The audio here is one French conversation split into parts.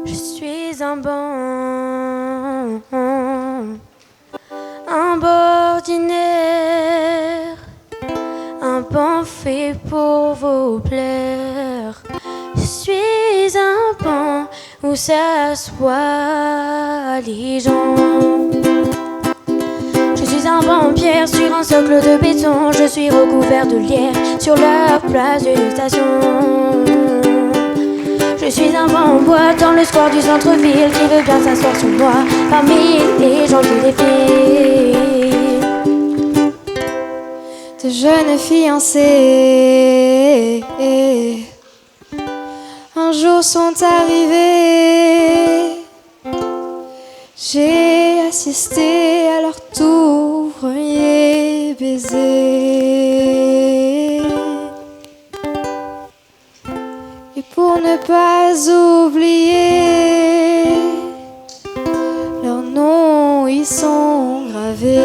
Je suis un banc ordinaire, un banc fait pour vous plaire. Je suis un banc où s'assoient les gens. Je suis un banc en pierre sur un socle de béton. Je suis recouvert de lierre sur la place d'une station. Je suis un banc en bois dans le square du centre-ville qui veut bien s'asseoir sur moi parmi les gens qui défilent. De jeunes fiancés un jour sont arrivés. J'ai assisté à leur tout premier baiser. Et pour ne pas oublier, leurs noms y sont gravés.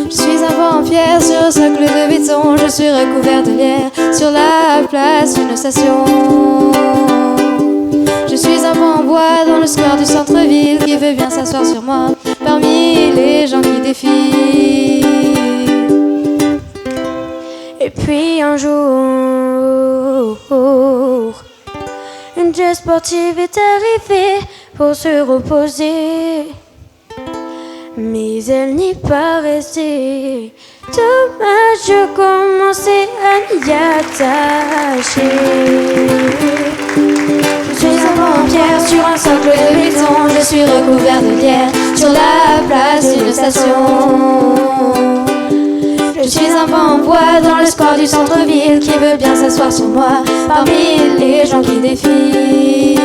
Je suis un banc en pierre sur un socle de béton. Je suis recouvert de lierre sur la place d'une station. Je suis un banc en bois dans le square du centre-ville qui veut bien s'asseoir sur moi parmi les gens qui défilent. Et puis un jour, une jet sportive est arrivée pour se reposer, mais elle n'y est pas restée. Dommage, je commençais à m'y attacher. Je suis un banc en pierre sur un socle de béton. Je suis recouvert de lierre sur la place d'une station. Je suis un banc en bois dans le square du centre-ville qui veut bien s'asseoir sur moi parmi les gens qui défilent.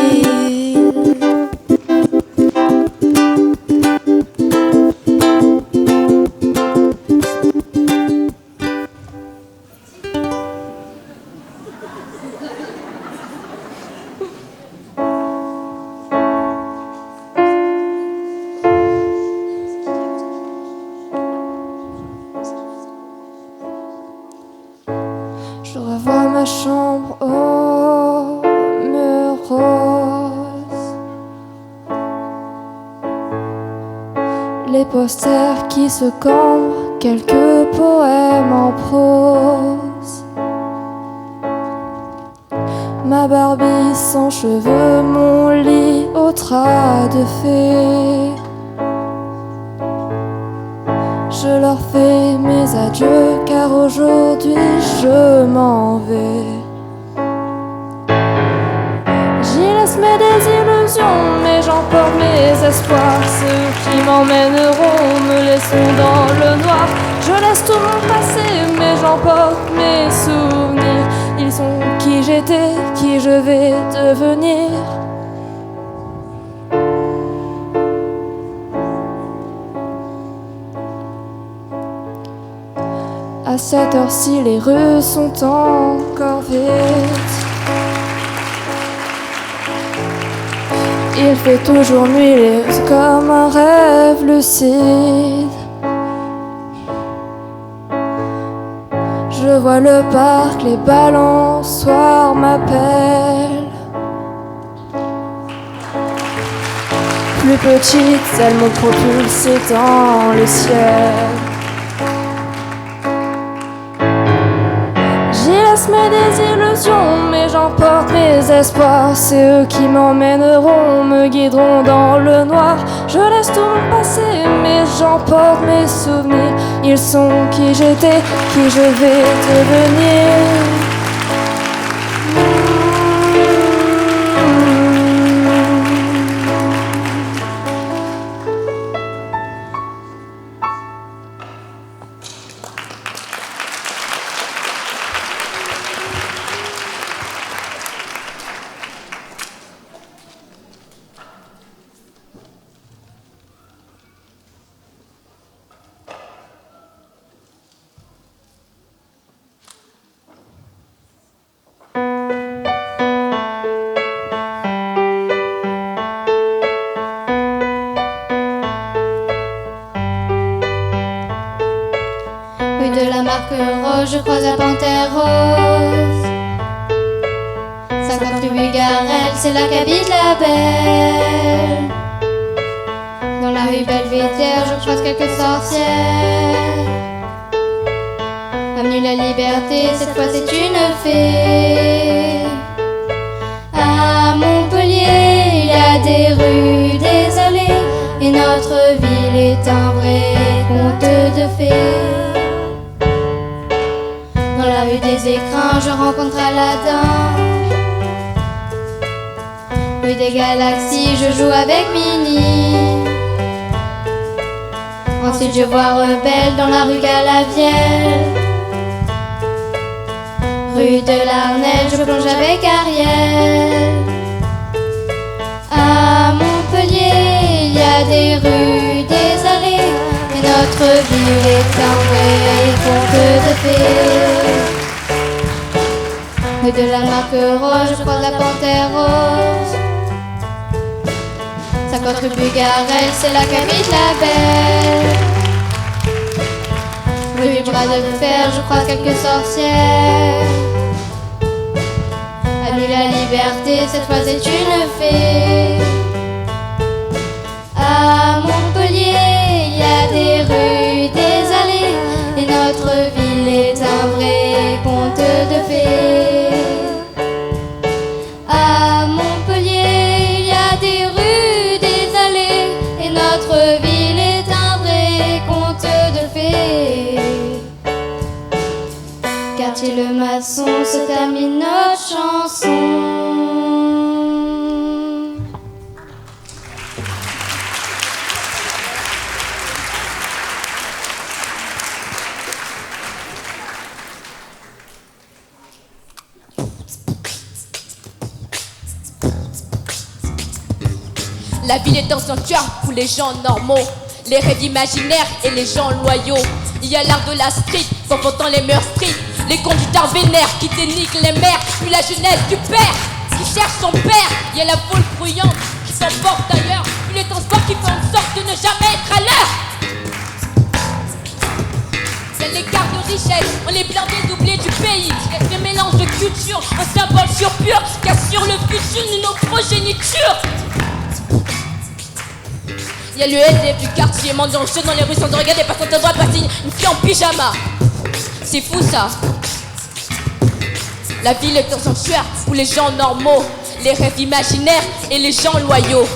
Je revois ma chambre aux murs roses, les posters qui se cambrent, quelques poèmes en prose. Ma Barbie sans cheveux, mon lit au drap de fée. Je leur fais mes adieux car aujourd'hui je m'en vais. J'y laisse mes désillusions mais j'emporte mes espoirs. Ceux qui m'emmèneront me laisseront dans le noir. Je laisse tout mon passé mais j'emporte mes souvenirs. Ils sont qui j'étais, qui je vais devenir. À cette heure-ci, les rues sont encore vides. Il fait toujours nuit, comme un rêve lucide. Je vois le parc, les balançoires m'appellent. Plus petite, elles m'ont propulsée dans le ciel. Mes désillusions, mais j'emporte mes espoirs. C'est eux qui m'emmèneront, me guideront dans le noir. Je laisse tout mon passé, mais j'emporte mes souvenirs. Ils sont qui j'étais, qui je vais devenir. De la marque rose, je croise la panthère rose. 50 rue Bugarel, c'est là qu'habite la belle. Dans la rue Belvédère, je croise quelques sorcières. Avenue la Liberté, cette fois c'est une fée. À Montpellier, il y a des rues, des allées, et notre ville est un vrai conte de fées. Dans la rue des Écrins, je rencontre Aladdin. Rue des Galaxies, je joue avec Minnie. Ensuite je vois Rebelle dans la rue Galavielle. Rue de l'Arnelle, je plonge avec Ariel. À Montpellier, il y a des rues, des allées, et notre ville est un vrai conte de fées. Rue de la Marque-Rose, je croise la Panthère Rose. 50 rue Bugarel, c'est là qu'habite la belle. Rue du Bras de Fer, je croise quelques sorcières. Avenue la Liberté, cette fois c'est une fée. À Montpellier, il y a des rues, des allées, et notre ville est un vrai conte de fées. À Montpellier, il y a des rues, des allées, et notre ville est un vrai conte de fées. Quartier Le Maçon, se termine notre chanson. La ville est un sanctuaire pour les gens normaux, les rêves imaginaires et les gens loyaux. Il y a l'art de la street, confrontant les mœurs street, les conducteurs vénères qui dénigrent les mères, puis la jeunesse du père qui cherche son père. Il y a la foule bruyante qui s'emporte ailleurs, puis les transports qui font en sorte de ne jamais être à l'heure. C'est l'écart de richesse, on les blancs des oubliés du pays. Ce mélange de culture, un symbole surpur qui assure le futur de nos progénitures. Il y a le SDF du quartier, mendiant chaud dans les rues sans te regarder, passant ta droite, passe une fille en pyjama. C'est fou ça. La ville est un sanctuaire pour les gens normaux, les rêves imaginaires et les gens loyaux.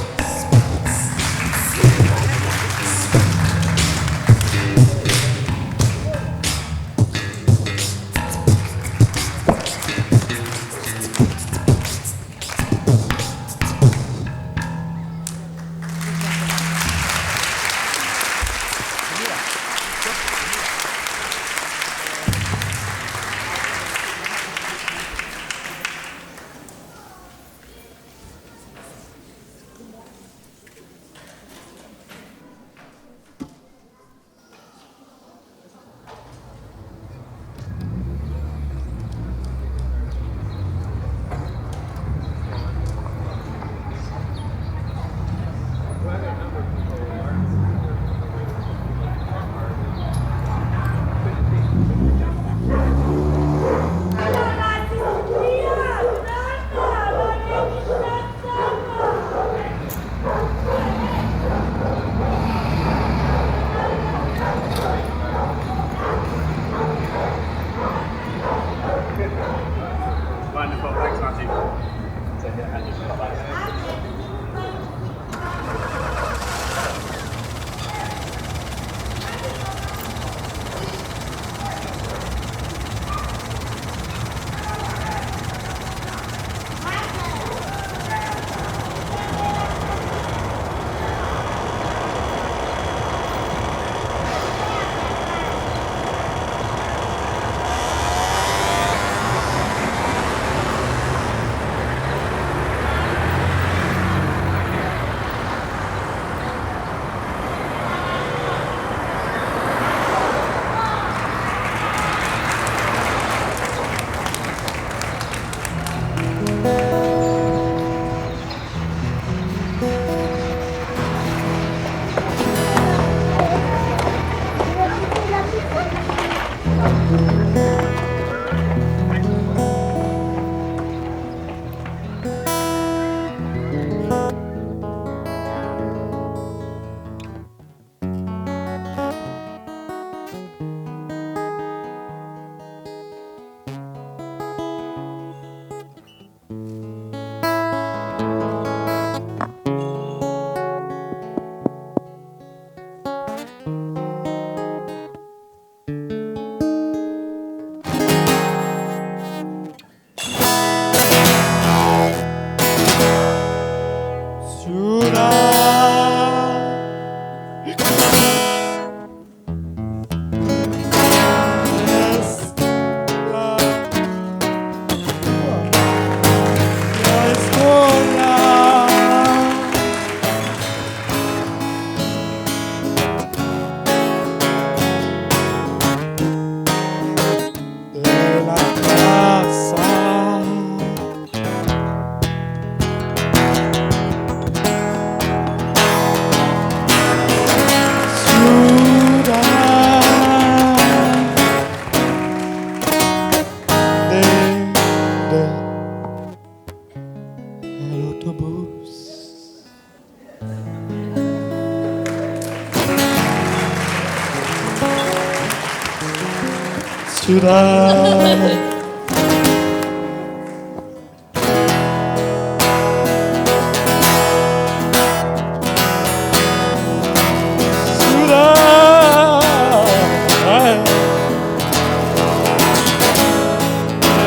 Ciudad.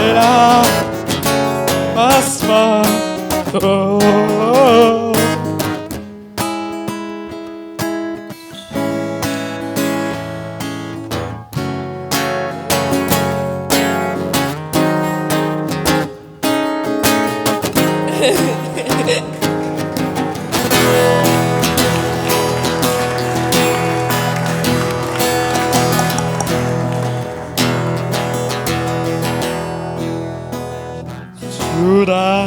Era asfalto. Ciudad.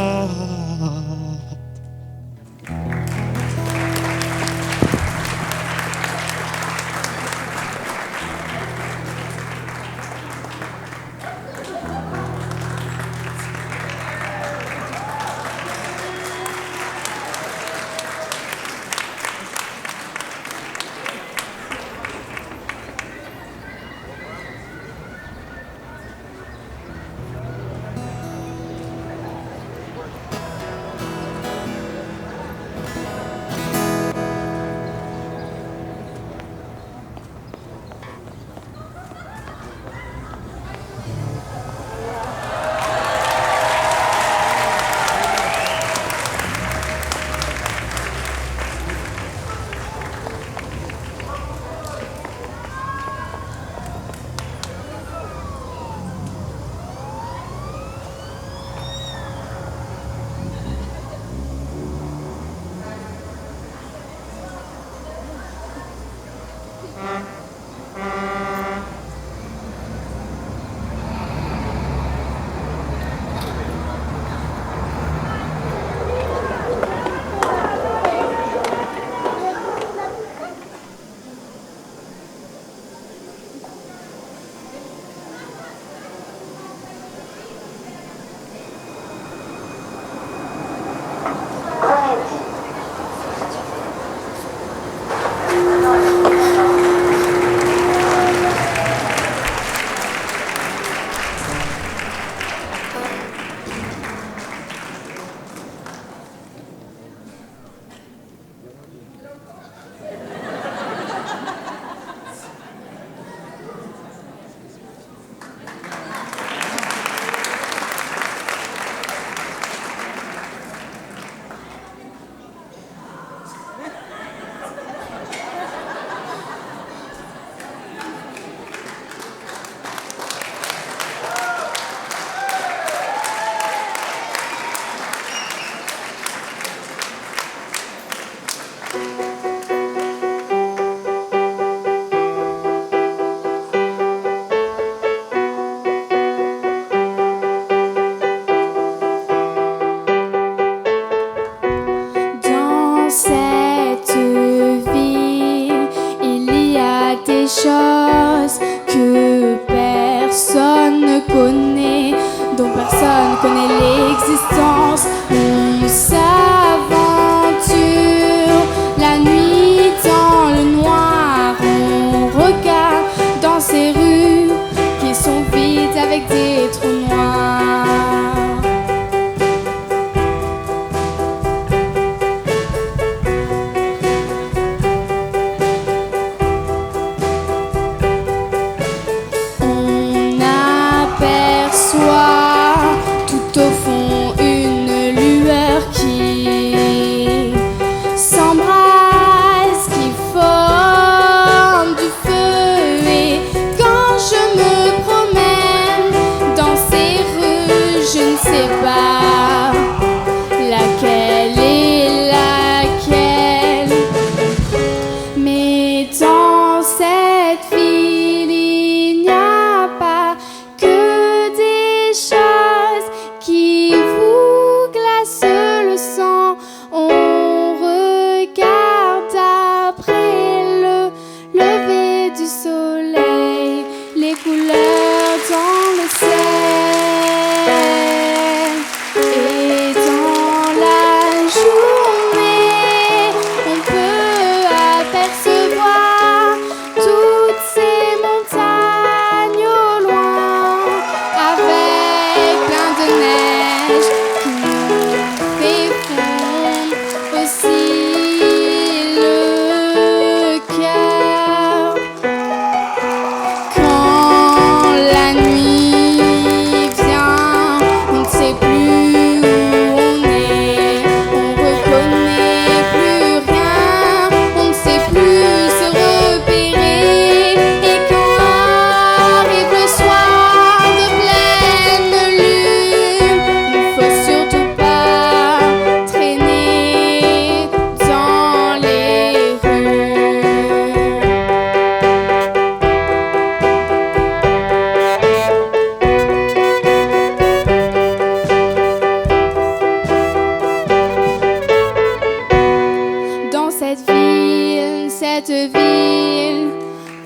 cette ville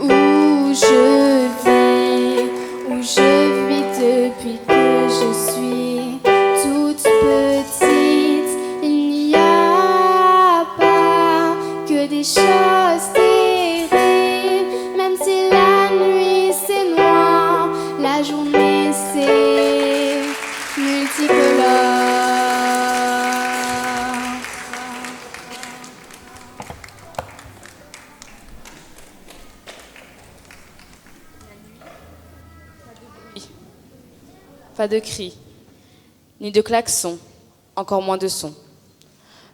où je vis depuis que je suis toute petite. Il n'y a pas que des choses terribles, même si la nuit c'est noir, la journée c'est multicolore. Pas de cris, ni de klaxons, encore moins de sons.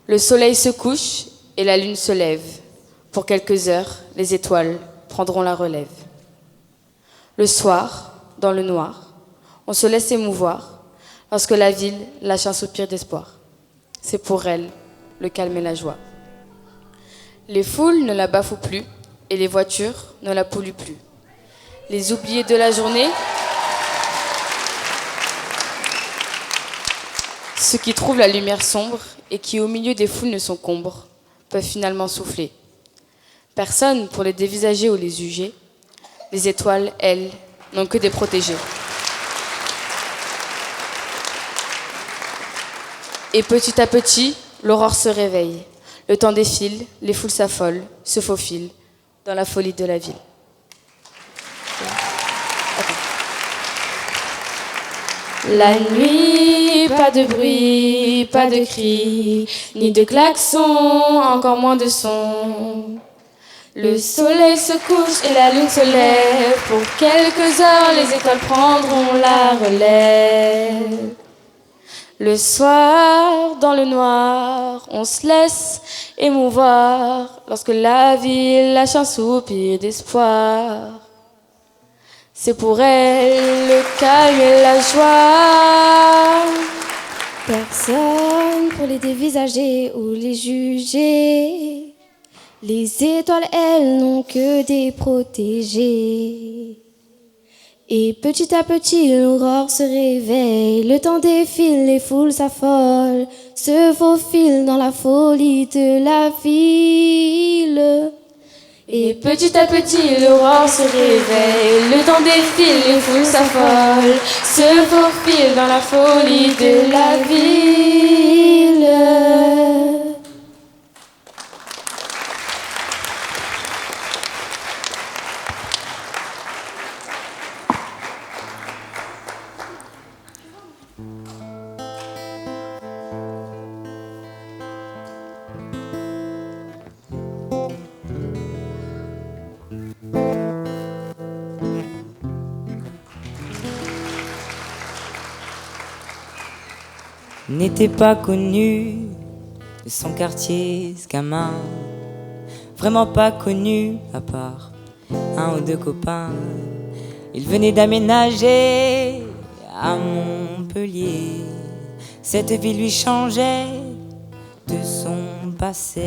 Le soleil se couche et la lune se lève. Pour quelques heures, les étoiles prendront la relève. Le soir, dans le noir, on se laisse émouvoir lorsque la ville lâche un soupir d'espoir. C'est pour elle le calme et la joie. Les foules ne la bafouent plus et les voitures ne la polluent plus. Les oubliés de la journée, ceux qui trouvent la lumière sombre et qui au milieu des foules ne s'encombrent, peuvent finalement souffler. Personne pour les dévisager ou les juger. Les étoiles, elles, n'ont que des protégés. Et petit à petit, l'aurore se réveille. Le temps défile, les foules s'affolent, se faufilent dans la folie de la ville. La nuit, pas de bruit, pas de cris, ni de klaxons, encore moins de sons. Le soleil se couche et la lune se lève. Pour quelques heures, les étoiles prendront la relève. Le soir, dans le noir, on se laisse émouvoir lorsque la ville lâche un soupir d'espoir. C'est pour elle le calme et la joie. Personne pour les dévisager ou les juger. Les étoiles, elles, n'ont que des protégés. Et petit à petit, l'aurore se réveille. Le temps défile, les foules s'affolent, se faufilent dans la folie de la ville. Et petit à petit, l'aurore se réveille. Le temps défile, les foules s'affolent, se faufilent dans la folie de la ville. N'était pas connu de son quartier, ce gamin. Vraiment pas connu, à part un ou deux copains. Il venait d'aménager à Montpellier. Cette ville lui changeait de son passé.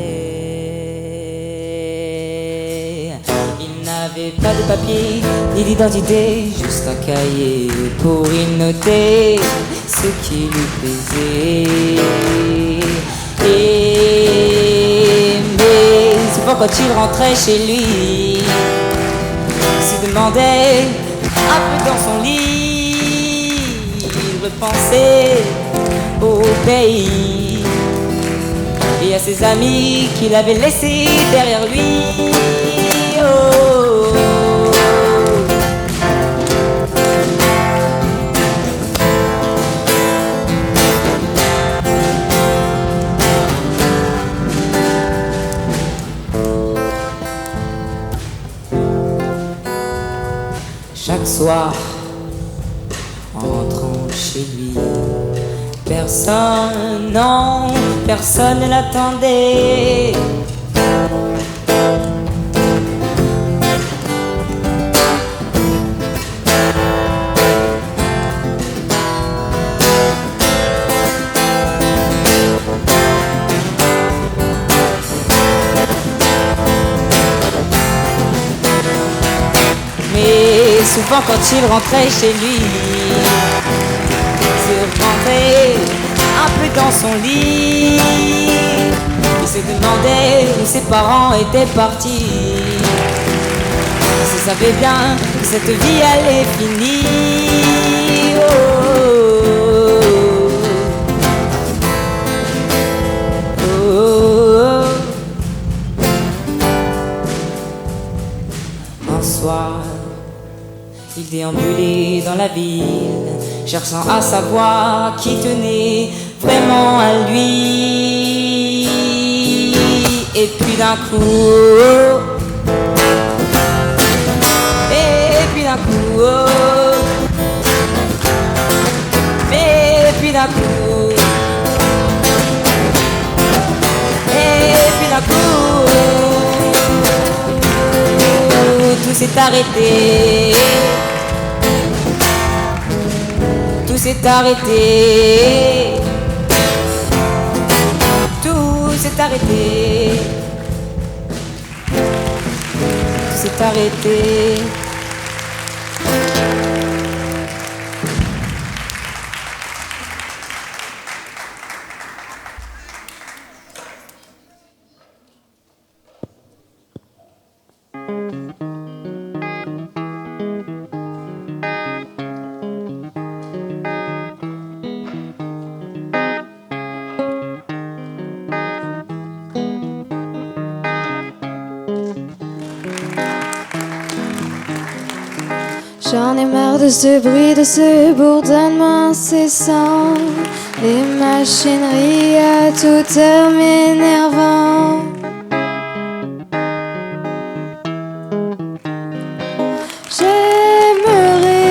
Il n'avait pas de papier, ni d'identité, juste un cahier pour y noter ce qui lui plaisait. Mais souvent quand il rentrait chez lui, il se demandait un peu dans son lit. Il repensait au pays et à ses amis qu'il avait laissés derrière lui. Oh. Chaque soir, en rentrant chez lui, personne, non, personne ne l'attendait. Souvent quand il rentrait chez lui, il se rentrait un peu dans son lit. Il se se demandait où ses parents étaient partis. Il savait bien que cette vie allait finir. Un soir, il déambulait dans la ville, cherchant à savoir qui tenait vraiment à lui. Et puis d'un coup, et puis d'un coup, et puis d'un coup, et puis d'un coup, tout s'est arrêté. Tout s'est arrêté. Tout s'est arrêté. Tout s'est arrêté. J'en ai marre de ce bruit, de ce bourdonnement incessant, les machineries à toute heure m'énervant. J'aimerais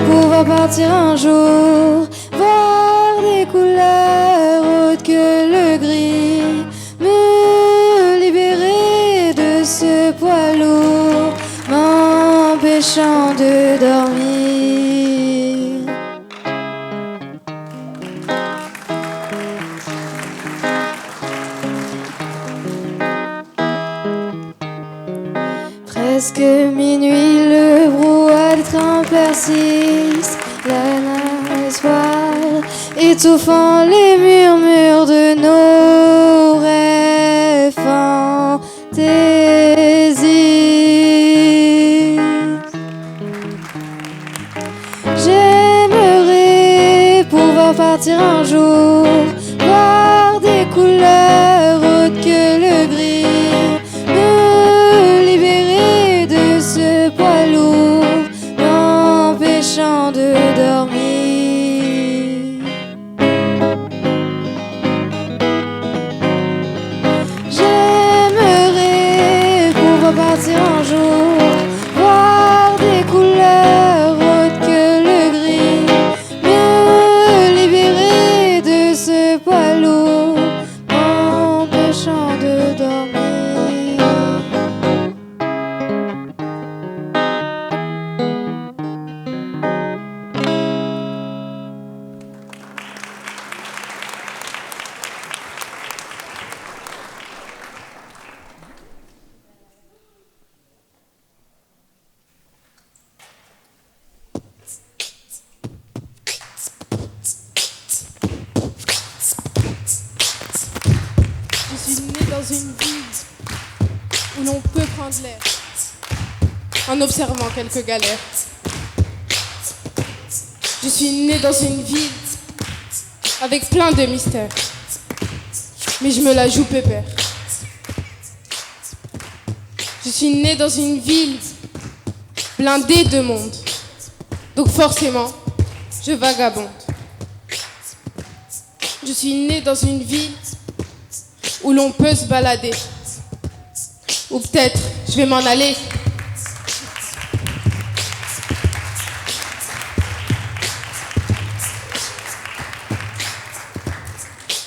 pouvoir partir un jour, voir des couleurs autres que le gris, me libérer de ce poids lourd, m'empêchant de dormir. Presque minuit, le brouhaha des trains persiste, la neige voile, étouffant les murmures de nos rêves fantaisies. J'aimerais pouvoir partir un jour, voir des couleurs autres que le gris, me libérer de ce poids lourd, m'empêchant de dormir. J'aimerais pouvoir partir un jour, voir des couleurs autres que le gris, me libérer de ce poids lourd, m'empêchant de dormir. Je suis née dans une ville où l'on peut prendre l'air en observant quelques galères. Je suis née dans une ville avec plein de mystères, mais je me la joue pépère. Je suis née dans une ville blindée de monde, donc forcément, je vagabonde. Je suis née dans une ville où l'on peut se balader. Ou peut-être, je vais m'en aller.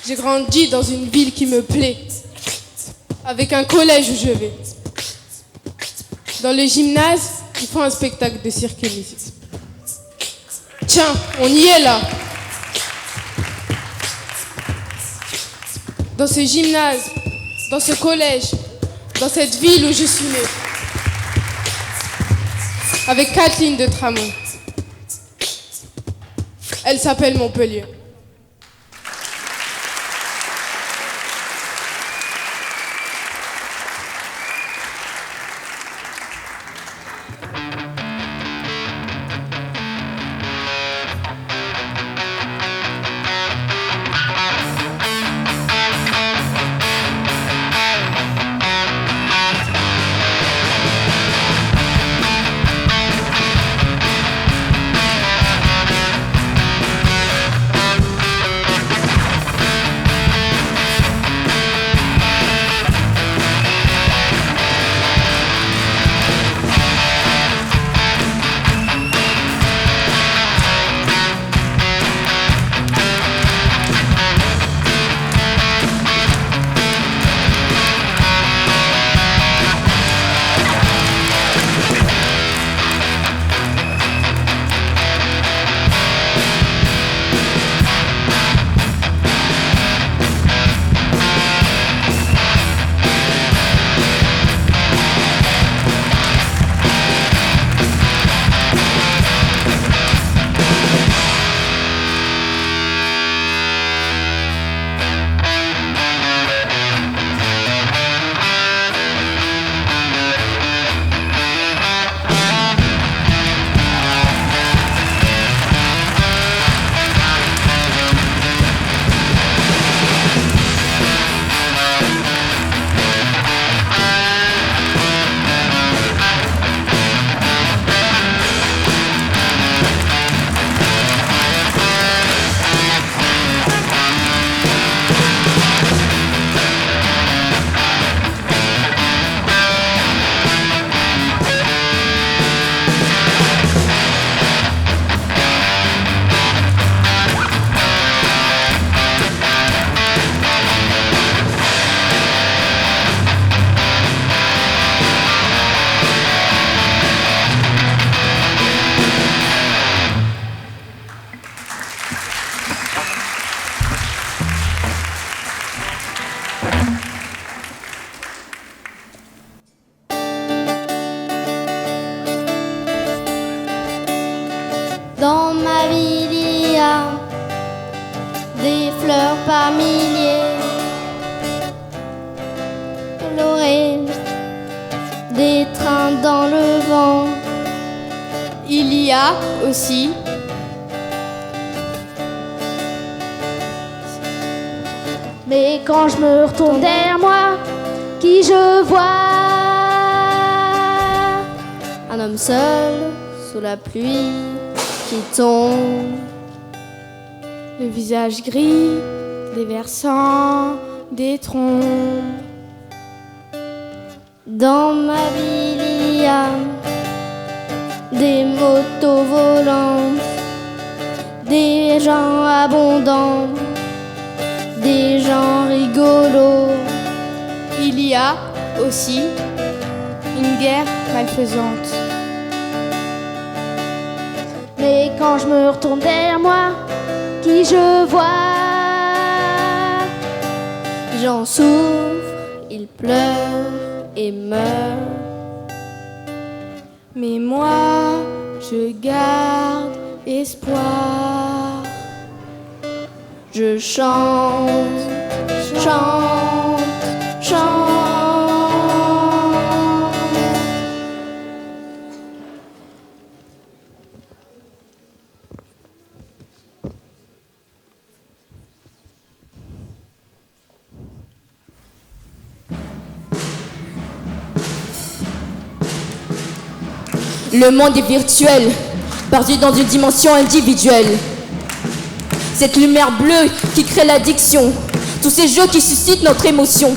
J'ai grandi dans une ville qui me plaît, avec un collège où je vais. Dans le gymnase, ils font un spectacle de cirque et musique. Tiens, on y est là. Dans ce gymnase, dans ce collège, dans cette ville où je suis née. Avec 4 lignes de tramway. Elle s'appelle Montpellier. Il y a aussi Mais quand je me retourne derrière moi, qui je vois? un homme seul sous la pluie qui tombe, le visage gris des versants des troncs. dans ma ville il y a des motos volantes, des gens abondants, des gens rigolos. Il y a aussi une guerre malfaisante. Mais quand je me retourne derrière moi, qui je vois? J'en souffre, ils pleurent et meurent. Mais moi, je garde espoir. Je chante, chante, chante. Le monde est virtuel, perdu dans une dimension individuelle. Cette lumière bleue qui crée l'addiction, tous ces jeux qui suscitent notre émotion.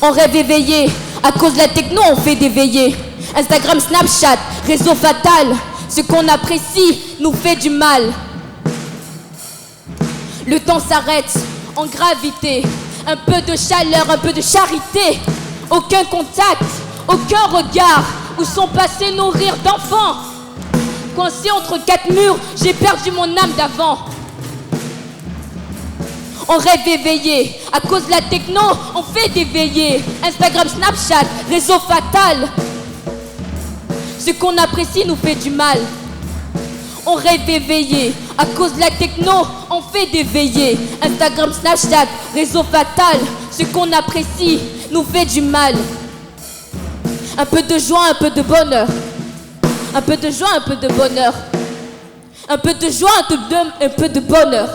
On rêve éveillé, à cause de la techno on fait des veillées. Instagram, Snapchat, réseau fatal, ce qu'on apprécie nous fait du mal. Le temps s'arrête en gravité, un peu de chaleur, un peu de charité. Aucun contact, aucun regard, où sont passés nos rires d'enfants. Coincé entre quatre murs, j'ai perdu mon âme d'avant. On rêve éveillé, à cause de la techno, on fait des veillées. Instagram, Snapchat, réseau fatal, ce qu'on apprécie nous fait du mal. On rêve éveillé, à cause de la techno, on fait des veillées. Instagram, Snapchat, réseau fatal, ce qu'on apprécie nous fait du mal. Un peu de joie, un peu de bonheur. Un peu de joie, un peu de bonheur. Un peu de joie, un peu de bonheur.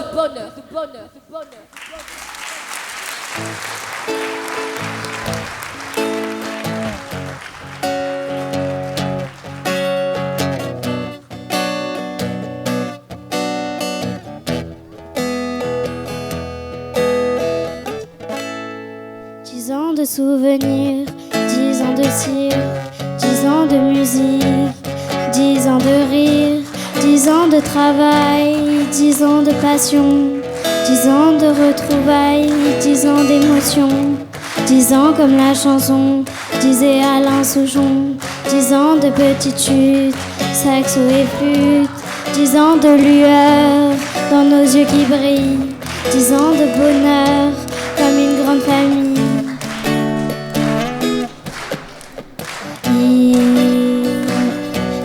Dix ans de souvenirs, 10 ans de cirque, 10 ans de musique, 10 ans de rire, 10 ans de travail, 10 ans de passion, 10 ans de retrouvailles, 10 ans d'émotion, 10 ans comme la chanson, disait Alain Souchon, 10 ans de petites chutes, saxo et flûte, 10 ans de lueur dans nos yeux qui brillent, 10 ans de bonheur comme une grande famille.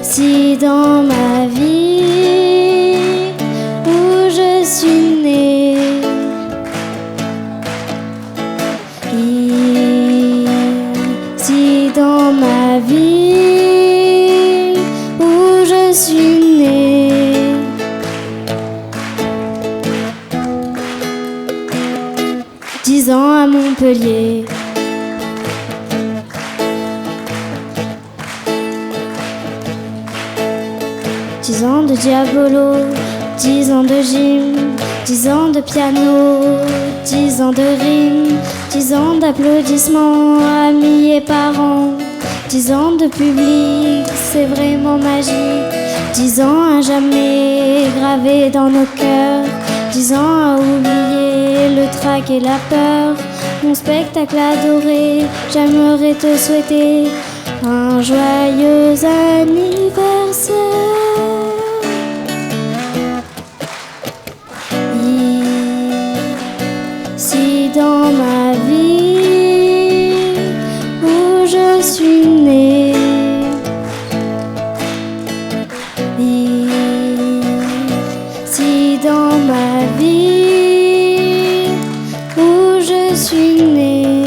Si dans ma vie où je suis née, si dans ma vie où je suis née, 10 ans à Montpellier. 10 ans de diabolo, 10 ans de gym, 10 ans de piano, 10 ans de rime, 10 ans d'applaudissements, amis et parents, 10 ans de public, c'est vraiment magique, 10 ans à jamais gravé dans nos cœurs, 10 ans à oublier le trac et la peur, mon spectacle adoré, j'aimerais te souhaiter un joyeux anniversaire. Si dans ma vie où je suis née, si dans ma vie où je suis née,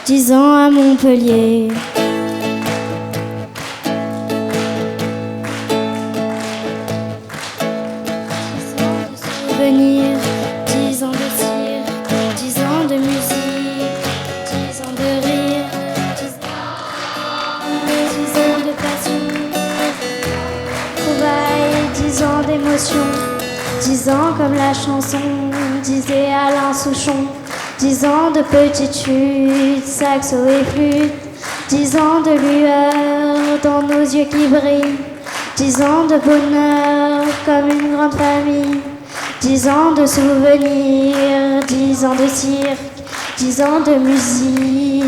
10 ans à Montpellier. Souvenirs, 10 ans de cirque, 10 ans de musique, 10 ans de rire, 10 ans de passion, trouvailles, 10 ans d'émotion, 10 ans comme la chanson disait Alain Souchon, 10 ans de petites chutes, saxo et flûte, 10 ans de lueur dans nos yeux qui brillent, 10 ans de bonheur comme une grande famille. 10 ans de souvenirs, 10 ans de cirque, 10 ans de musique,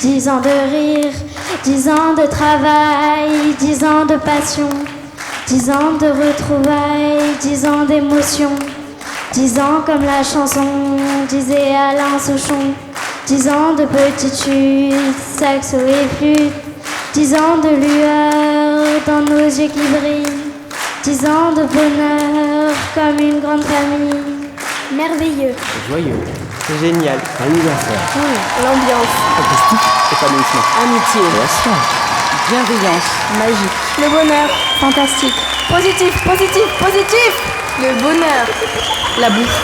10 ans de rire, 10 ans de travail, 10 ans de passion, 10 ans de retrouvailles, 10 ans d'émotion, 10 ans comme la chanson disait Alain Souchon, 10 ans de petites chutes, saxo et flûte, 10 ans de lueur dans nos yeux qui brillent. 10 ans de bonheur comme une grande famille. Merveilleux. Joyeux. Génial. Anniversaire. Cool. L'ambiance. Fantastique. Épanouissement. Amitié, Création. bienveillance, Magique. Le bonheur. Fantastique. Positif, positif, positif. Le bonheur. la bouffe,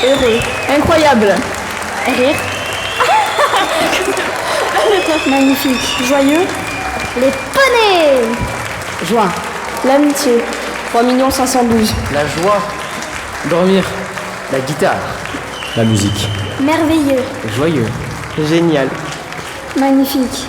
Heureux. incroyable, Rire. Magnifique. Joyeux. Les poneys. joie, L'amitié. 3 512, La joie. Dormir. La guitare. La musique. Merveilleux. Joyeux. Génial. Magnifique.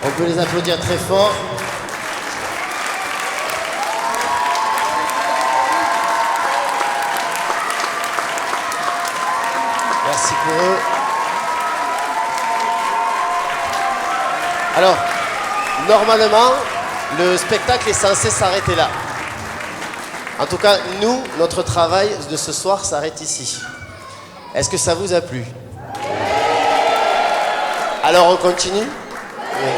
On peut les applaudir très fort. Merci pour eux. Alors, normalement, le spectacle est censé s'arrêter là. En tout cas, nous, notre travail de ce soir s'arrête ici. Est-ce que ça vous a plu? Alors on continue? Oui.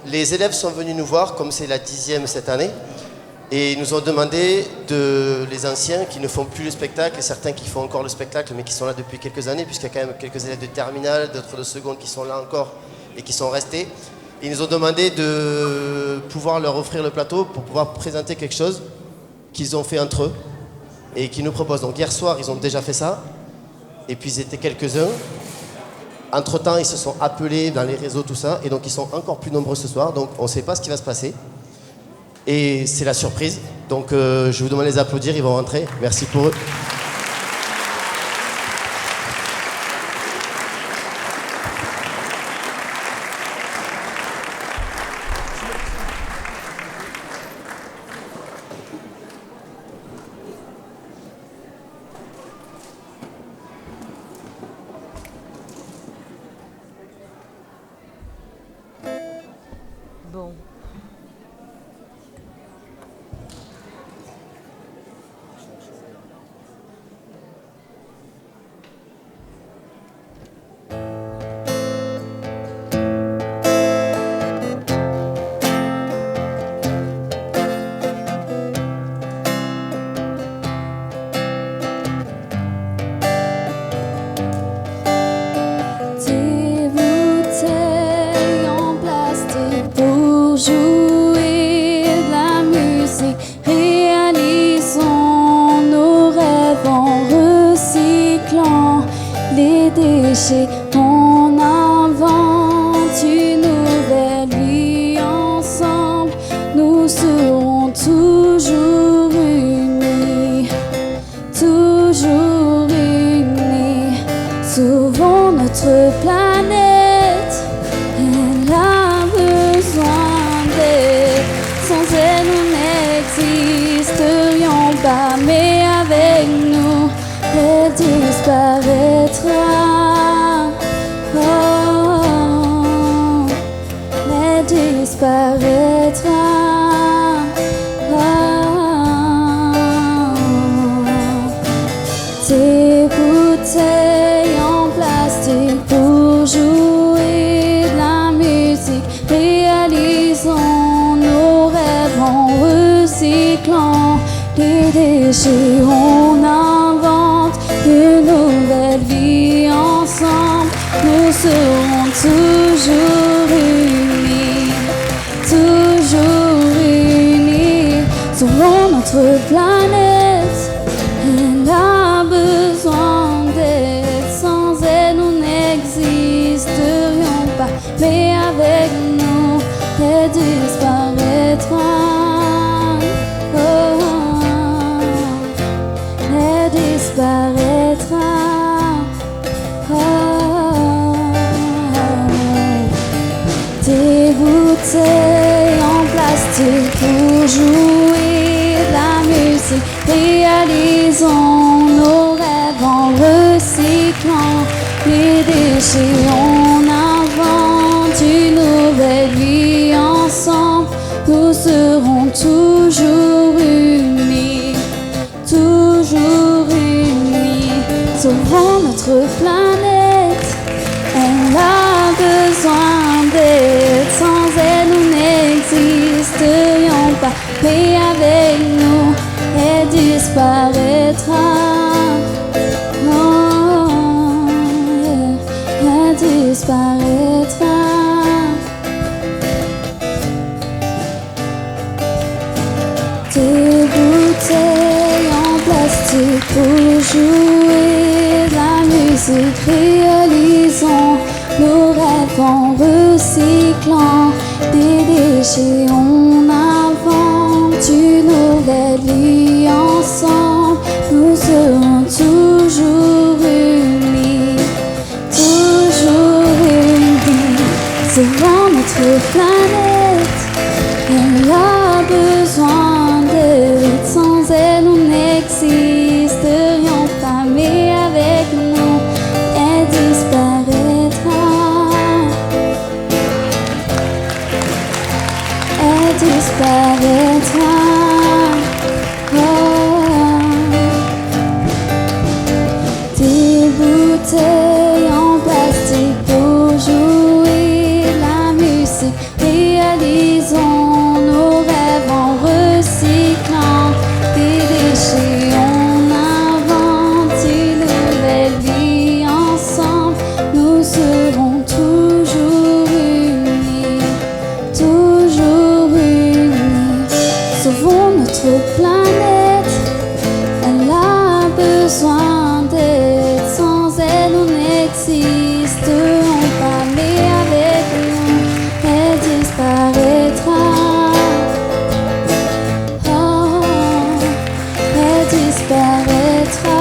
Les élèves sont venus nous voir, comme c'est la 10e cette année, et ils nous ont demandé les anciens qui ne font plus le spectacle, et certains qui font encore le spectacle, mais qui sont là depuis quelques années, puisqu'il y a quand même quelques élèves de terminale, d'autres de seconde qui sont là encore et qui sont restés. Ils nous ont demandé de pouvoir leur offrir le plateau pour pouvoir présenter quelque chose qu'ils ont fait entre eux et qu'ils nous proposent. Donc hier soir, ils ont déjà fait ça, et puis ils étaient quelques-uns. Entre-temps, ils se sont appelés dans les réseaux, tout ça, et donc ils sont encore plus nombreux ce soir, donc on ne sait pas ce qui va se passer. Et c'est la surprise, donc je vous demande de les applaudir, ils vont rentrer. Merci pour eux. Bon. disparaîtra. Tes bouteilles en plastique pour jouer de la musique. Réalisons nos rêves en recyclant les déchets. On invente une nouvelle vie ensemble. Nous serons toujours unis, toujours unis. Sauvons notre planète. Elle a besoin d'aide. Sans elle, nous n'existerions pas. Mais avec nous, elle disparaîtra. Oh, elle disparaîtra. Oh, des bouteilles en plastique pour jouer de la musique. Réalisons nos rêves en recyclant les déchets. On invente une nouvelle vie ensemble. Nous serons toujours unis, toujours unis. Sauvons notre planète. Elle a besoin d'aide. Sans elle, nous n'existerions pas. Mais avec nous, elle disparaîtra. Oh, yeah. Elle disparaîtra. Des bouteilles en plastique pour jouer de la musique. Réalisons nos rêves en recyclant des déchets. On invente une nouvelle vie ensemble. Nous serons toujours unis, toujours unis. Sauvons notre planète. Elle a besoin d'aide. Sans elle, nous n'existerions pas. Mais avec nous, elle disparaîtra. Elle disparaîtra. Oh. Des bouteilles en plastique pour jouer de la musique. Réalisons nos rêves en recyclant des déchets. On invente une nouvelle vie ensemble. Nous serons toujours unis, toujours unis. Sauvons notre planète. Elle a besoin d'aide. Sans elle, nous n'existerions pas. Mais avec nous, elle disparaîtra. Oh, elle disparaîtra.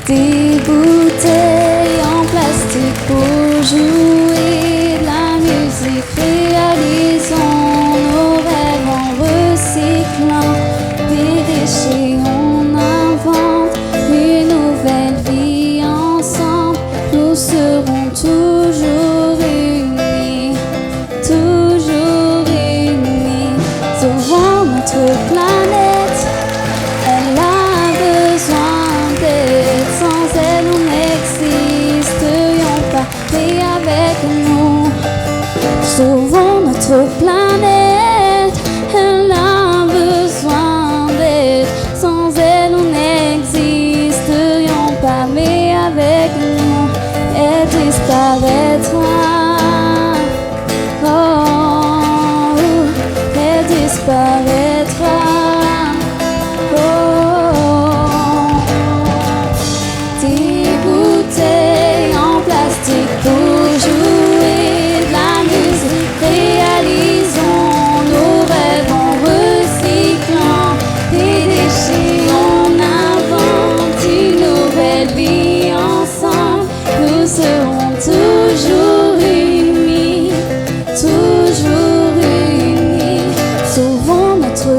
Des bouteilles en plastique pour jouer de la musique. Réalisons nos rêves en recyclant des déchets. On invente une nouvelle vie ensemble. Nous serons toujours unis, toujours unis. Sauvons notre planète. Elle a besoin d'aide. Sans elle, nous n'existerions pas. Mais avec nous, sauvons notre planète. Elle a besoin d'aide. Sans elle, nous n'existerions pas. Mais avec nous, elle disparaîtra. Oh, elle disparaîtra. Oh, des bouteilles en plastique pour jouer de la musique. Réalisons nos rêves en recyclant des déchets. On invente une nouvelle vie ensemble. Nous serons toujours unis, toujours unis. Sauvons notre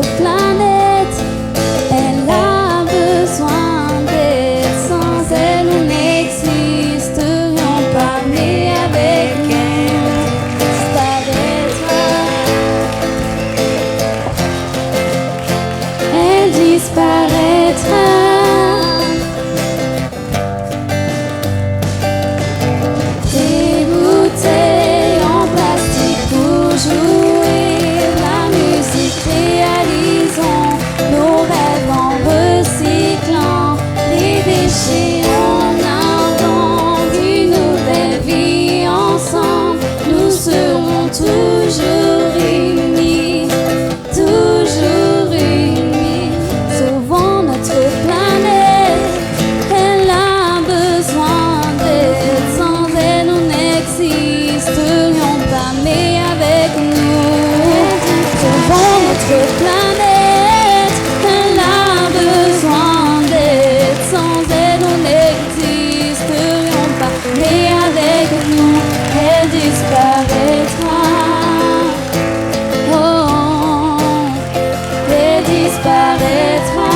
notre planète, elle a besoin d'aide. Sans elle, on n'existerions pas. Mais avec nous, elle disparaîtra. Oh, elle disparaîtra.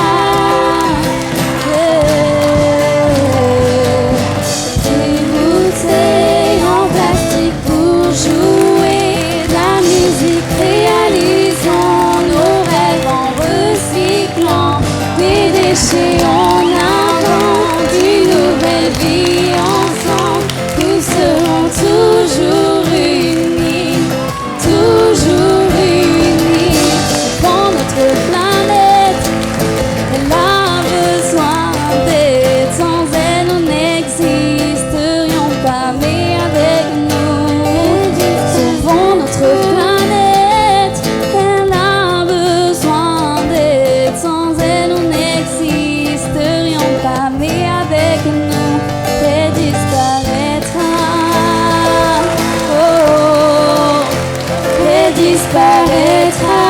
Des bouteilles en plastique pour jouer de la musique, réalisons nos rêves en recyclant des déchets, on invente une nouvelle vie ensemble. Nous serons toujours unis, toujours unis. Dans notre planète, elle a besoin d'aide. Sans elle, on n'existerions pas. Mais avec nous, sauvons notre planète. Elle a besoin d'aide. Sans elle, on n'existerions pas. Mais avec nous, elle disparaîtra. Oh, elle disparaîtra.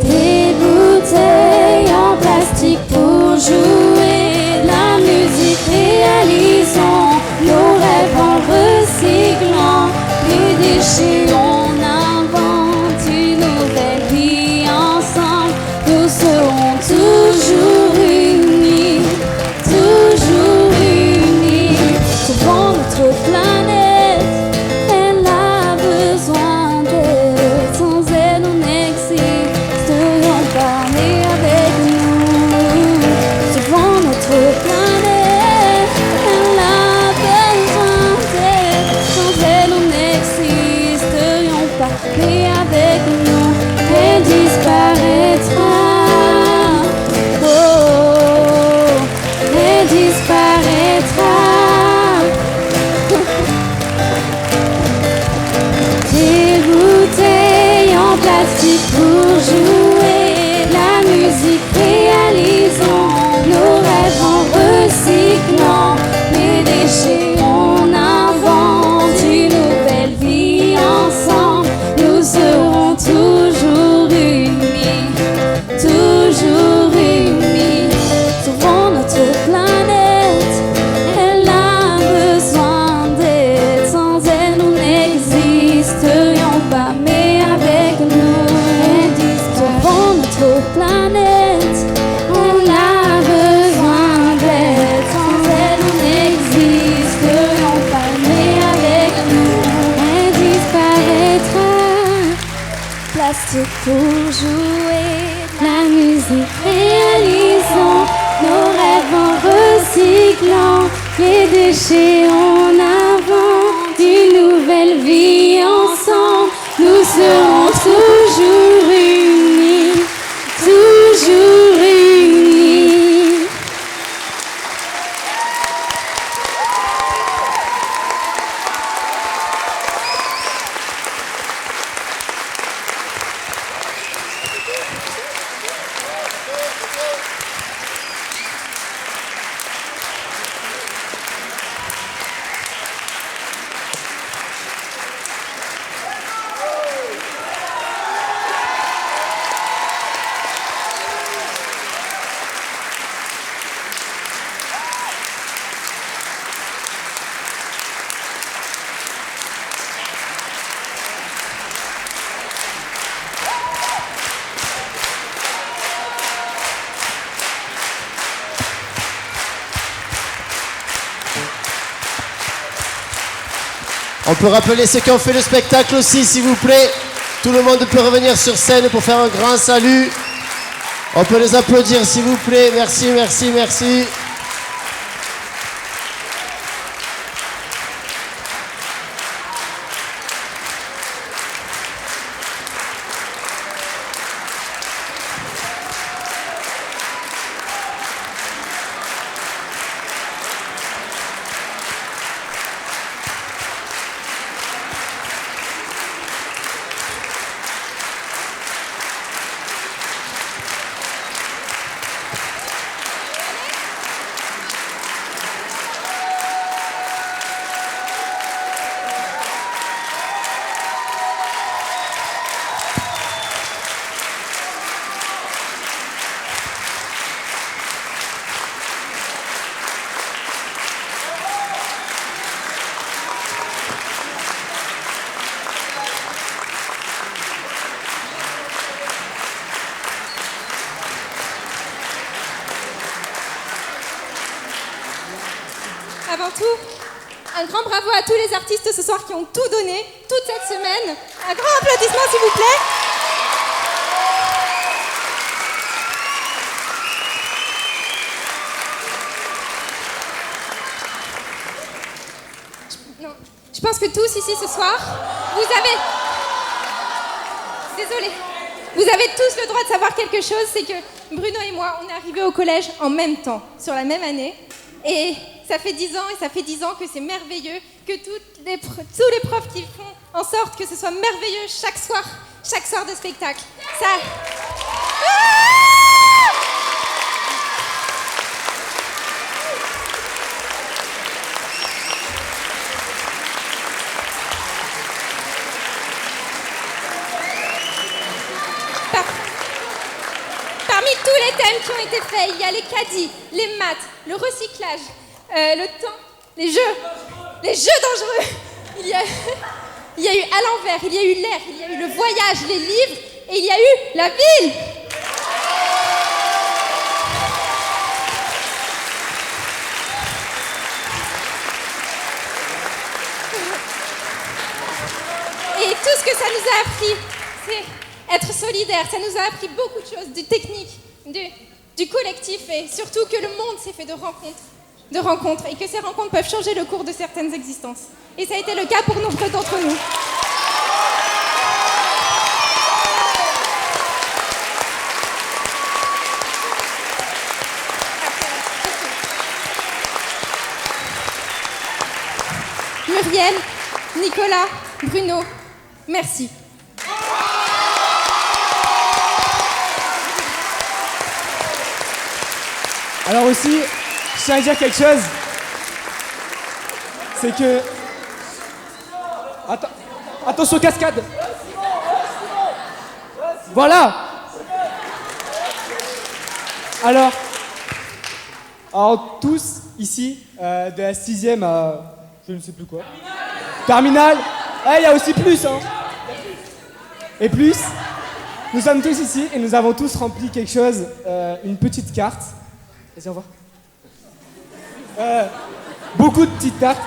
Des bouteilles en plastique pour jouer de la musique, réalisons nos rêves en recyclant les déchets, on invente une nouvelle vie ensemble. Nous serons toujours unis, toujours unis. Sauvons notre planète, elle a besoin d'aide. Sans elle, on n'existerions pas. Mais avec nous, sauvons notre planète, elle a besoin d'aide. Sans elle, on n'existerions pas. Mais avec nous, elle disparaîtra. Oh, elle disparaîtra. Des bouteilles en plastique pour jouer de la musique, réalisons nos rêves en recyclant les déchets, on invente une nouvelle vie ensemble. Nous serons toujours unis, toujours unis. Sauvons notre planète, elle a besoin d'aide. Sans elle, nous n'existerions pas. Mais avec nous, sauvons notre planète, elle a besoin d'aide. Sans elle, nous n'existerions pas. Mais avec nous, elle disparaîtra. Plastique pour jouer de la musique, réalisons nos rêves en recyclant les déchets, on invente une nouvelle vie ensemble. Nous serons toujours unis, toujours unis. On peut rappeler ceux qui ont fait le spectacle aussi, s'il vous plaît. Tout le monde peut revenir sur scène pour faire un grand salut. On peut les applaudir, s'il vous plaît. Merci, merci, merci. avant tout, un grand bravo à tous les artistes ce soir qui ont tout donné, toute cette semaine. Un grand applaudissement s'il vous plaît. Non, je pense que tous ici ce soir, vous avez... Désolée. Vous avez tous le droit de savoir quelque chose, c'est que Bruno et moi, on est arrivés au collège en même temps, sur la même année. Et ça fait 10 ans, et ça fait 10 ans que c'est merveilleux, que tous les profs qui font en sorte que ce soit merveilleux chaque soir de spectacle. Ça... Parmi tous les thèmes qui ont été faits, il y a les caddies, les maths, le recyclage, le temps, les jeux dangereux. Il y a eu à l'envers, il y a eu l'air, il y a eu le voyage, les livres, et il y a eu la ville. Et tout ce que ça nous a appris, c'est être solidaire. Ça nous a appris beaucoup de choses, du technique, du collectif, et surtout que le monde s'est fait de rencontres, et que ces rencontres peuvent changer le cours de certaines existences. Et ça a été le cas pour nombreux d'entre nous. Muriel, Nicolas, Bruno, merci. Alors aussi, je tiens à dire quelque chose. C'est que... Attention cascade. Voilà. Alors tous, ici, de la 6e à... je ne sais plus quoi. Terminale. Il y a aussi plus, hein. Et plus, nous sommes tous ici et nous avons tous rempli quelque chose, une petite carte. Vas-y, au revoir. Beaucoup de petites cartes.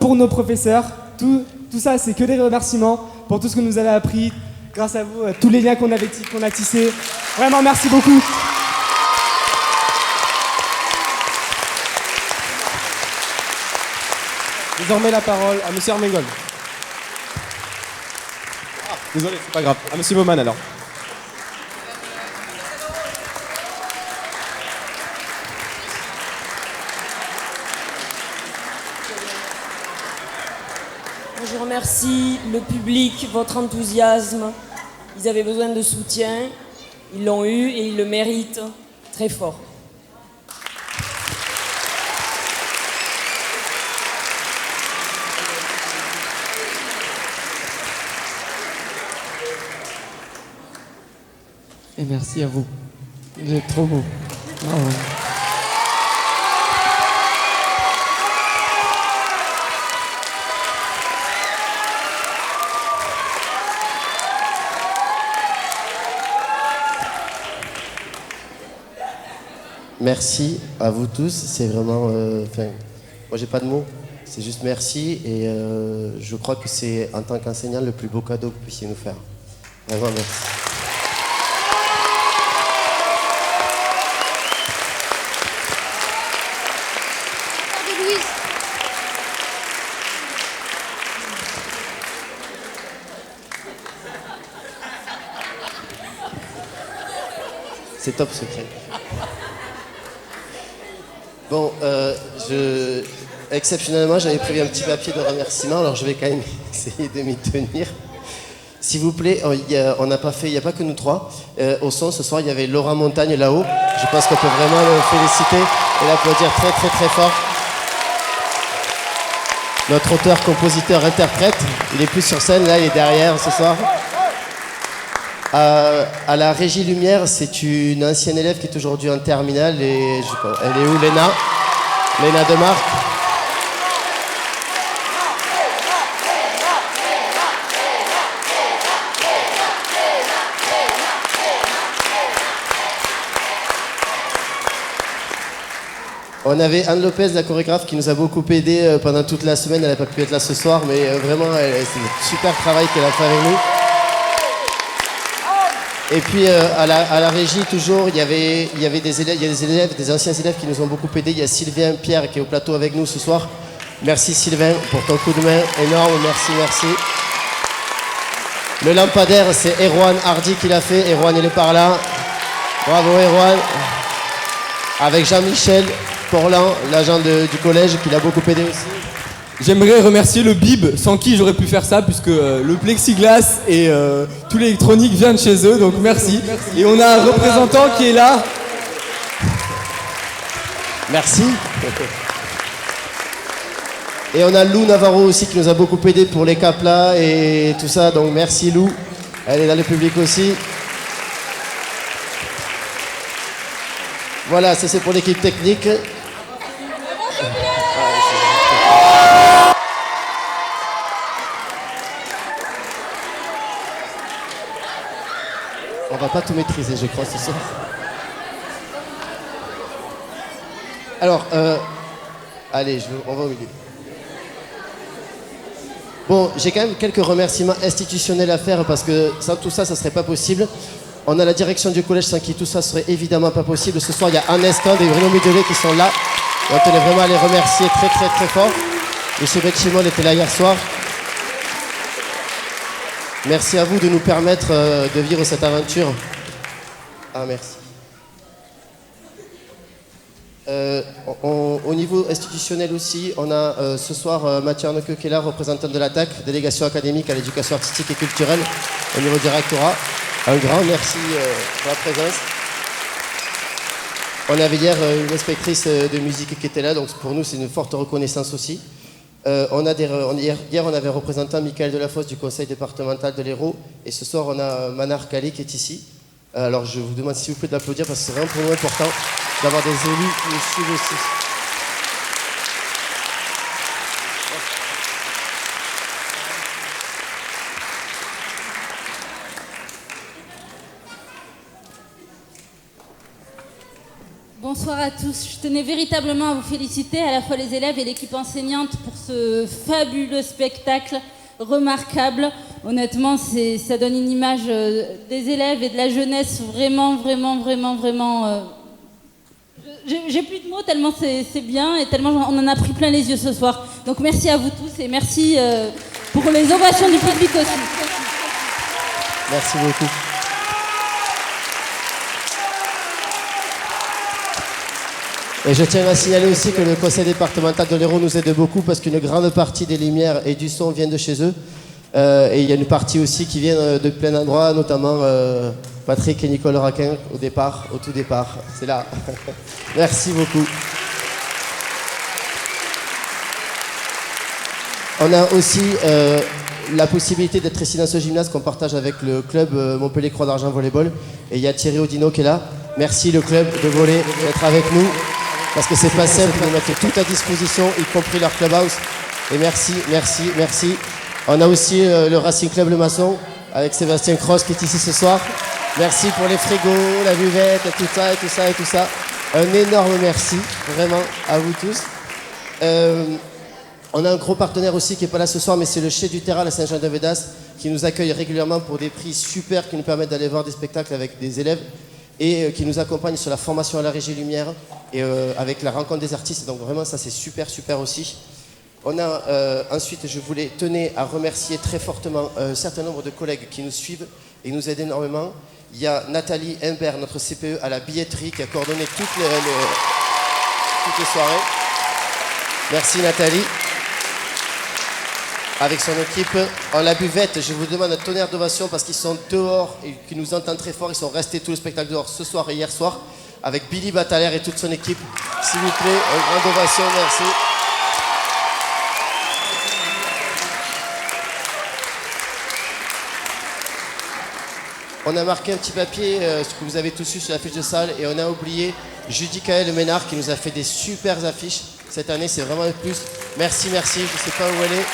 Pour nos professeurs, tout ça, c'est que des remerciements pour tout ce que nous avez appris. Grâce à vous, tous les liens qu'on a tissés. Vraiment, merci beaucoup. Désormais la parole à Monsieur Armengol. Désolé, c'est pas grave. À Monsieur Baumann alors. Je remercie le public, votre enthousiasme. Ils avaient besoin de soutien. Ils l'ont eu et ils le méritent très fort. Et merci à vous. Vous êtes trop beau. Bravo. Merci à vous tous, c'est vraiment... moi j'ai pas de mots, c'est juste merci et je crois que c'est en tant qu'enseignant le plus beau cadeau que vous puissiez nous faire. Vraiment merci. C'est top secret. Bon, exceptionnellement, j'avais prévu un petit papier de remerciement, alors je vais quand même essayer de m'y tenir. S'il vous plaît, on n'a pas fait, il n'y a pas que nous trois. Au son, ce soir, il y avait Laurent Montagne là-haut. Je pense qu'on peut vraiment le féliciter et l'applaudir très très très fort. Notre auteur, compositeur, interprète, il est plus sur scène, là, il est derrière ce soir. À la Régie Lumière, c'est une ancienne élève qui est aujourd'hui en terminale et je sais pas, elle est où, Léna Demarque. On avait Anne Lopez, la chorégraphe, qui nous a beaucoup aidé pendant toute la semaine. Elle n'a pas pu être là ce soir, mais vraiment, c'est un super travail qu'elle a fait avec nous. Et puis à la régie, toujours, il y avait des élèves, des anciens élèves qui nous ont beaucoup aidés. Il y a Sylvain Pierre qui est au plateau avec nous ce soir. Merci Sylvain pour ton coup de main énorme, merci. Le lampadaire, c'est Erwan Hardy qui l'a fait. Erwan, il est par là. Bravo Erwan. Avec Jean-Michel Porlan, l'agent du collège, qui l'a beaucoup aidé aussi. J'aimerais remercier le BIB, sans qui j'aurais pu faire ça, puisque le plexiglas et tout l'électronique vient de chez eux, donc merci. Et on a un représentant qui est là. Merci. Et on a Lou Navarro aussi qui nous a beaucoup aidé pour les caplas et tout ça, donc merci Lou. Elle est dans le public aussi. Voilà, ça c'est pour l'équipe technique. On va pas tout maîtriser, je crois, ce soir. Alors, allez, on va au milieu. Bon, j'ai quand même quelques remerciements institutionnels à faire parce que sans tout ça, ça serait pas possible. On a la direction du collège sans qui tout ça serait évidemment pas possible. Ce soir, il y a Anne Escande et Bruno Médelet qui sont là. Et on tenait vraiment à les remercier très fort. Monsieur Betchimol était là hier soir. Merci à vous de nous permettre de vivre cette aventure. Ah, merci. Au niveau institutionnel aussi, on a ce soir Mathieu Arnequeux qui est là, représentant de l'ATAC, délégation académique à l'éducation artistique et culturelle au niveau du rectorat. Un grand merci pour la présence. On avait hier une inspectrice de musique qui était là, donc pour nous c'est une forte reconnaissance aussi. Hier on avait un représentant, Michael Delafosse du conseil départemental de l'Hérault, et ce soir on a Manar Kali qui est ici. Alors je vous demande s'il vous plaît d'applaudir parce que c'est vraiment pour nous important d'avoir des élus qui nous suivent aussi. Bonsoir à tous. Je tenais véritablement à vous féliciter, à la fois les élèves et l'équipe enseignante, pour ce fabuleux spectacle remarquable. Honnêtement, ça donne une image des élèves et de la jeunesse vraiment. J'ai plus de mots tellement c'est bien et tellement on en a pris plein les yeux ce soir. Donc merci à vous tous et merci pour les ovations du public aussi. Merci beaucoup. Et je tiens à signaler aussi que le conseil départemental de l'Hérault nous aide beaucoup parce qu'une grande partie des lumières et du son viennent de chez eux. Et il y a une partie aussi qui vient de plein d'endroits, notamment Patrick et Nicole Raquin au tout départ. C'est là. Merci beaucoup. On a aussi la possibilité d'être ici dans ce gymnase qu'on partage avec le club Montpellier Croix d'Argent Volleyball. Et il y a Thierry Audino qui est là. Merci le club de volley d'être avec nous. Parce que c'est pas simple de mettre tout à disposition, y compris leur clubhouse. Et merci. On a aussi le Racing Club Le Maçon, avec Sébastien Cross qui est ici ce soir. Merci pour les frigos, la buvette, tout ça. Un énorme merci, vraiment, à vous tous. On a un gros partenaire aussi qui n'est pas là ce soir, mais c'est le Chez du Terral à Saint-Jean-de-Védas, qui nous accueille régulièrement pour des prix super qui nous permettent d'aller voir des spectacles avec des élèves. Et qui nous accompagne sur la formation à la régie lumière et avec la rencontre des artistes. Donc vraiment ça c'est super aussi. On a ensuite, je tenais à remercier très fortement un certain nombre de collègues qui nous suivent et nous aident énormément. Il y a Nathalie Imbert, notre CPE à la billetterie, qui a coordonné toutes les soirées. Merci Nathalie. Avec son équipe. En la buvette, je vous demande un tonnerre d'ovation parce qu'ils sont dehors et qu'ils nous entendent très fort. Ils sont restés tout le spectacle dehors ce soir et hier soir avec Billy Bataler et toute son équipe. S'il vous plaît, une grande ovation, merci. On a marqué un petit papier, ce que vous avez tous eu sur la fiche de salle, et on a oublié Judicaël Ménard qui nous a fait des super affiches. Cette année, c'est vraiment un plus. Merci, je ne sais pas où elle est.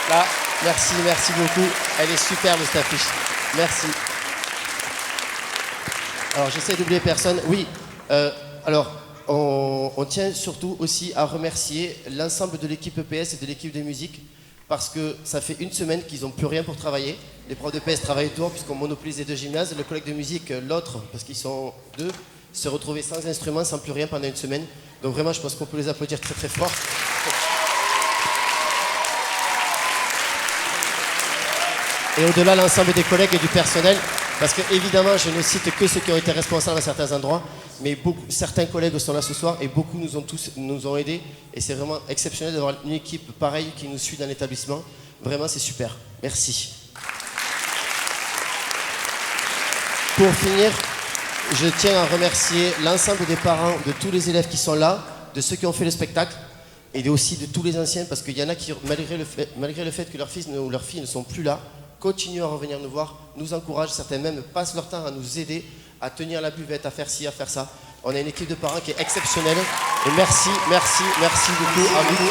Là, merci beaucoup. Elle est superbe cette affiche. Merci. Alors j'essaie d'oublier personne. Oui, alors on tient surtout aussi à remercier l'ensemble de l'équipe EPS et de l'équipe de musique parce que ça fait une semaine qu'ils n'ont plus rien pour travailler. Les profs d'EPS travaillent autour puisqu'on monopolise les deux gymnases. Le collègue de musique, l'autre, parce qu'ils sont deux, se retrouvaient sans instrument, sans plus rien pendant une semaine. Donc vraiment, je pense qu'on peut les applaudir très très fort. Et au-delà, l'ensemble des collègues et du personnel, parce que évidemment, je ne cite que ceux qui ont été responsables à certains endroits, mais certains collègues sont là ce soir et beaucoup nous ont aidés. Et c'est vraiment exceptionnel d'avoir une équipe pareille qui nous suit dans l'établissement. Vraiment, c'est super. Merci. Pour finir, je tiens à remercier l'ensemble des parents de tous les élèves qui sont là, de ceux qui ont fait le spectacle et aussi de tous les anciens, parce qu'il y en a qui, malgré le fait que leurs fils ou leurs filles ne sont plus là, continuent à revenir nous voir, nous encouragent, certains même passent leur temps à nous aider, à tenir la buvette, à faire ci, à faire ça. On a une équipe de parents qui est exceptionnelle. Et merci beaucoup à vous.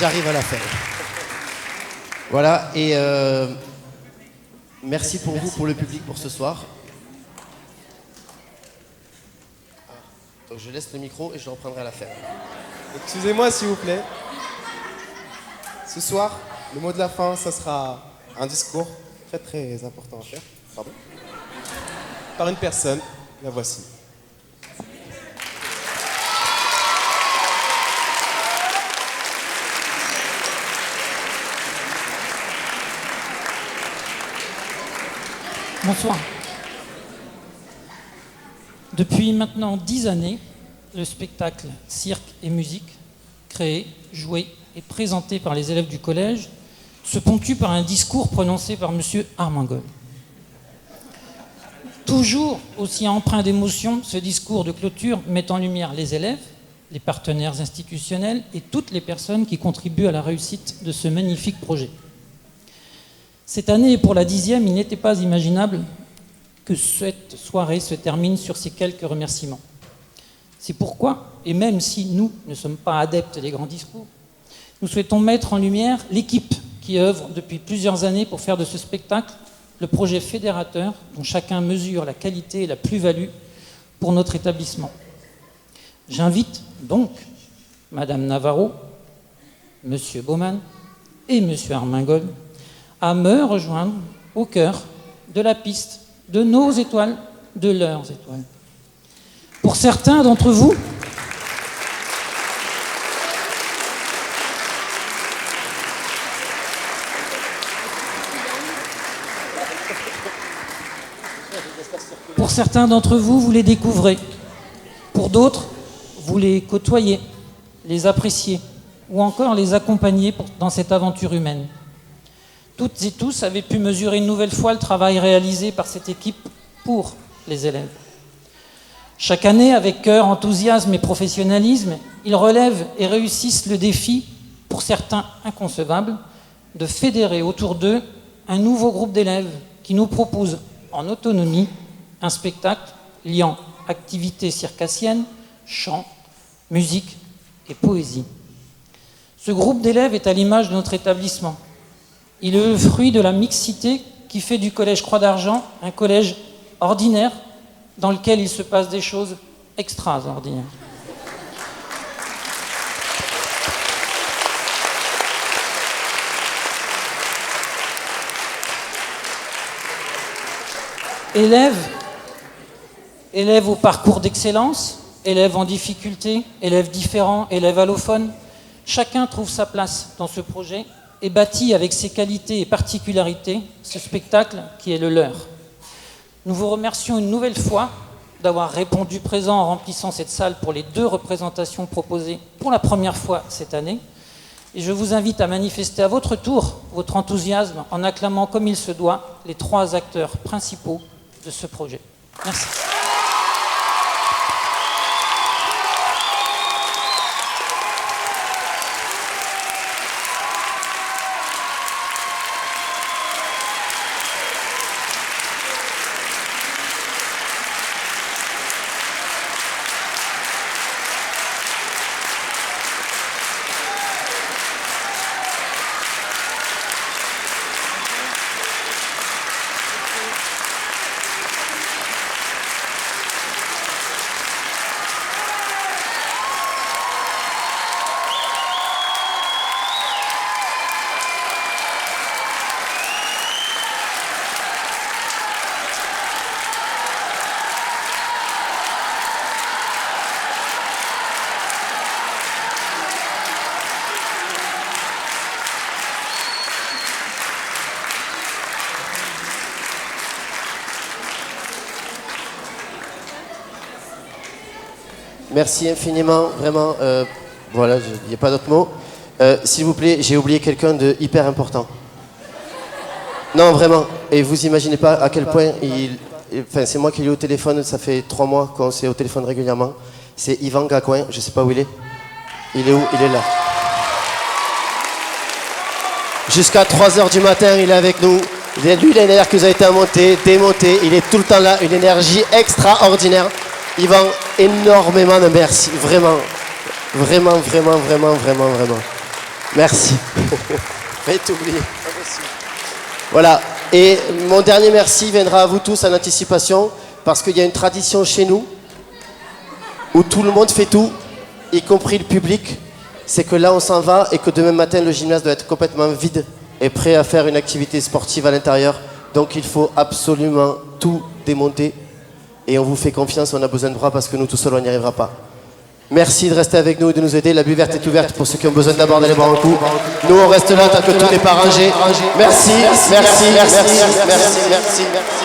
J'arrive à la fin. Voilà, et merci pour vous, pour le public, pour ce soir. Donc je laisse le micro et je le reprendrai à la fin. Excusez-moi s'il vous plaît. Ce soir, le mot de la fin, ça sera un discours très très important à faire. Pardon. Par une personne, la voici. Bonsoir. Depuis maintenant 10 années, le spectacle Cirque et musique, créé, joué et présenté par les élèves du collège, se ponctue par un discours prononcé par M. Armengol. Toujours aussi empreint d'émotion, ce discours de clôture met en lumière les élèves, les partenaires institutionnels et toutes les personnes qui contribuent à la réussite de ce magnifique projet. Cette année, et pour la 10e, il n'était pas imaginable que cette soirée se termine sur ces quelques remerciements. C'est pourquoi, et même si nous ne sommes pas adeptes des grands discours, nous souhaitons mettre en lumière l'équipe qui œuvre depuis plusieurs années pour faire de ce spectacle le projet fédérateur dont chacun mesure la qualité et la plus-value pour notre établissement. J'invite donc Madame Navarro, Monsieur Baumann et Monsieur Armengol à me rejoindre au cœur de la piste de nos étoiles, de leurs étoiles. Pour certains d'entre vous, vous les découvrez. Pour d'autres, vous les côtoyez, les appréciez ou encore les accompagnez dans cette aventure humaine. Toutes et tous avaient pu mesurer une nouvelle fois le travail réalisé par cette équipe pour les élèves. Chaque année, avec cœur, enthousiasme et professionnalisme, ils relèvent et réussissent le défi, pour certains inconcevable, de fédérer autour d'eux un nouveau groupe d'élèves qui nous propose en autonomie un spectacle liant activités circassiennes, chant, musique et poésie. Ce groupe d'élèves est à l'image de notre établissement. Il est le fruit de la mixité qui fait du collège Croix d'Argent un collège ordinaire dans lequel il se passe des choses extraordinaires. Élèves au parcours d'excellence, élèves en difficulté, élèves différents, élèves allophones, chacun trouve sa place dans ce projet et bâtit avec ses qualités et particularités ce spectacle qui est le leur. Nous vous remercions une nouvelle fois d'avoir répondu présent en remplissant cette salle pour les 2 représentations proposées pour la première fois cette année. Et je vous invite à manifester à votre tour votre enthousiasme en acclamant comme il se doit les 3 acteurs principaux de ce projet. Merci. Merci infiniment, vraiment. Voilà, il n'y a pas d'autre mot. S'il vous plaît, j'ai oublié quelqu'un de hyper important. Non, vraiment. Et vous imaginez pas à quel point enfin, c'est moi qui l'ai au téléphone, ça fait 3 mois qu'on s'est au téléphone régulièrement. C'est Yvan Gacouin, je sais pas où il est. Il est où? Il est là. Jusqu'à 3h du matin, il est avec nous. Lui, il a une énergie qui nous a été monter, démonter. Il est tout le temps là, une énergie extraordinaire. Yvan, énormément de merci. Vraiment. Vraiment, vraiment, vraiment, vraiment, vraiment. Merci. Faites oublier. Voilà. Et mon dernier merci viendra à vous tous en anticipation, parce qu'il y a une tradition chez nous où tout le monde fait tout, y compris le public. C'est que là on s'en va et que demain matin le gymnase doit être complètement vide et prêt à faire une activité sportive à l'intérieur. Donc il faut absolument tout démonter et on vous fait confiance, on a besoin de bras parce que nous tout seuls on n'y arrivera pas. Merci de rester avec nous et de nous aider. La buvette est ouverte pour ceux qui ont besoin d'aborder les bras en coup. Nous on reste là tant que tout n'est pas rangé. Merci, merci, merci, merci, merci, merci.